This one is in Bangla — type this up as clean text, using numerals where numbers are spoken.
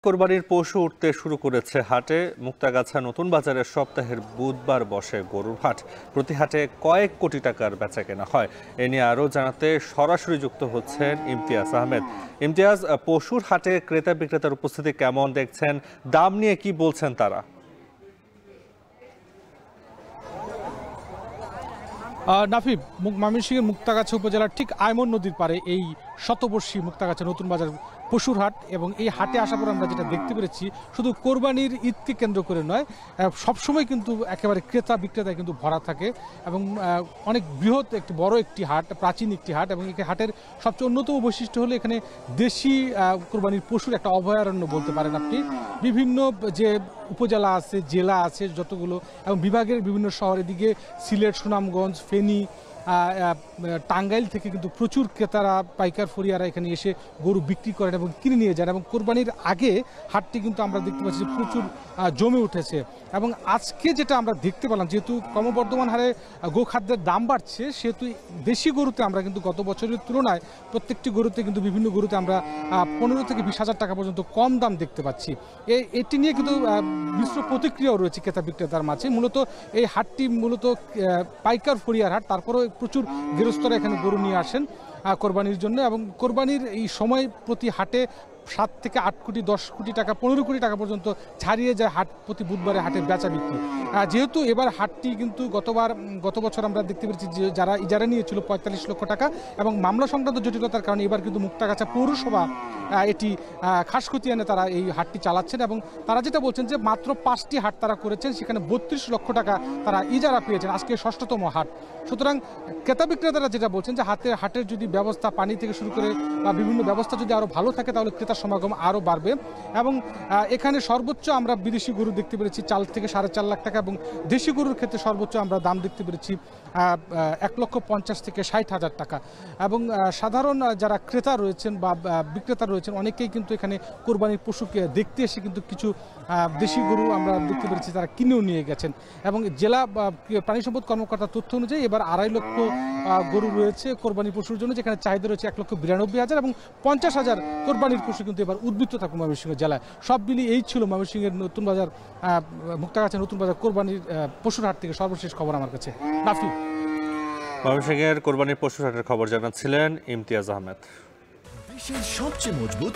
কোরবানির পশু উঠতে শুরু করেছে হাটে। মুক্তাগাছা নতুন বাজারের সপ্তাহের বুধবার বসে গরুর হাট। প্রতি হাটে কয়েক কোটি টাকার বেচাকেনা হয়। এ নিয়ে আরও জানাতে সরাসরি যুক্ত হচ্ছেন ইমতিয়াজ আহমেদ। ইমতিয়াজ, পশুর হাটে ক্রেতা বিক্রেতার উপস্থিতি কেমন দেখছেন? দাম নিয়ে কি বলছেন তারা? নাফিব, ময়মনসিংহের মুক্তাগাছা উপজেলার ঠিক আইমন নদীর পারে এই শতবর্ষী মুক্তাগাছা নতুন বাজার পশুর হাট, এবং এই হাটে আসার পর আমরা যেটা দেখতে পেরেছি শুধু কোরবানির ঈদকে কেন্দ্র করে নয়, সবসময় কিন্তু একেবারে ক্রেতা বিক্রেতায় কিন্তু ভরা থাকে এবং অনেক বৃহৎ বড় একটি হাট, প্রাচীন একটি হাট। এবং এই হাটের সবচেয়ে অন্যতম বৈশিষ্ট্য হলো এখানে দেশি কোরবানির পশুর একটা অভয়ারণ্য বলতে পারেন আপনি। বিভিন্ন যে উপজেলা আছে, জেলা আছে যতগুলো, এবং বিভাগের বিভিন্ন শহরের দিকে সিলেট, সুনামগঞ্জ, ফেনী, টাঙ্গাইল থেকে কিন্তু প্রচুর ক্রেতারা, পাইকার ফরিয়ারা এখানে এসে গরু বিক্রি করেন এবং কিনে নিয়ে যান। এবং কোরবানির আগে হাটটি কিন্তু আমরা দেখতে পাচ্ছি প্রচুর জমে উঠেছে। এবং আজকে যেটা আমরা দেখতে পেলাম, যেহেতু ক্রমবর্ধমান হারে গোখাদ্যের দাম বাড়ছে, সেহেতু দেশি গরুতে আমরা কিন্তু গত বছরের তুলনায় প্রত্যেকটি গরুতে কিন্তু বিভিন্ন গরুতে আমরা 15 থেকে 20,000 টাকা পর্যন্ত কম দাম দেখতে পাচ্ছি। এটি নিয়ে কিন্তু মিশ্র প্রতিক্রিয়াও রয়েছে ক্রেতা বিক্রেতার মাঝে। মূলত এই হাটটি মূলত পাইকার ফরিয়ার হাট, তারপরেও প্রচুর গৃহস্থরা এখানে গরু নিয়ে আসেন কোরবানির জন্য। এবং কোরবানির এই সময় প্রতি হাটে 7 থেকে 8 কোটি, 10 কোটি টাকা, 15 কোটি টাকা পর্যন্ত ছাড়িয়ে যায় হাট প্রতি বুধবারে হাটের বেচা বিক্রি। যেহেতু এবার হাটটি কিন্তু গত বছর আমরা দেখতে পেরেছি যে যারা ইজারা নিয়েছিল 45 লক্ষ টাকা, এবং মামলা সংক্রান্ত জটিলতার কারণে এবার কিন্তু মুক্তাগাছা পৌরসভা এটি খাস খতিয়ে এনে তারা এই হাটটি চালাচ্ছেন। এবং তারা যেটা বলছেন যে মাত্র 5টি হাট তারা করেছেন, সেখানে 32 লক্ষ টাকা তারা ইজারা পেয়েছেন। আজকে 6ষ্ঠতম হাট। সুতরাং ক্রেতা বিক্রেতারা যেটা বলছেন যে হাটের যদি ব্যবস্থা, পানি থেকে শুরু করে বা বিভিন্ন ব্যবস্থা যদি আরও ভালো থাকে, তাহলে ক্রেতার সমাগম আরও বাড়বে। এবং এখানে সর্বোচ্চ আমরা বিদেশি গরু দেখতে পেরেছি 4 থেকে 4.5 লাখ টাকা, এবং দেশি গরুর ক্ষেত্রে সর্বোচ্চ আমরা দাম দেখতে পেরেছি 1,50,000 থেকে 60,000 টাকা। এবং সাধারণ যারা ক্রেতা রয়েছেন বা বিক্রেতা রয়েছেন, অনেকেই কিন্তু এখানে কোরবানির পশুকে দেখতে এসে কিন্তু কিছু দেশি গরু আমরা দেখতে পেরেছি তারা কিনেও নিয়ে গেছেন। এবং জেলা প্রাণী সম্পদ কর্মকর্তার তথ্য অনুযায়ী এবার 2.5 লক্ষ গরু রয়েছে কোরবানির পশুর জন্য, যেখানে চাহিদা রয়েছে 1,92,000, এবং 50,000 কোরবানির পশু কিন্তু এবার উদ্বৃত্ত থাকবে ময়মনসিংহ জেলায়। সব মিলিয়ে এই ছিল ময়মনসিংহের নতুন বাজার মুক্তাগাছা নতুন বাজার কোরবানির পশুর হাট থেকে সর্বশেষ খবর আমার কাছে। নাফি, ময়মনসিংহের কোরবানির পশুর হাটের খবর জানাচ্ছিলেন ইমতিয়াজ আহমেদ। দেশের সবচেয়ে মজবুত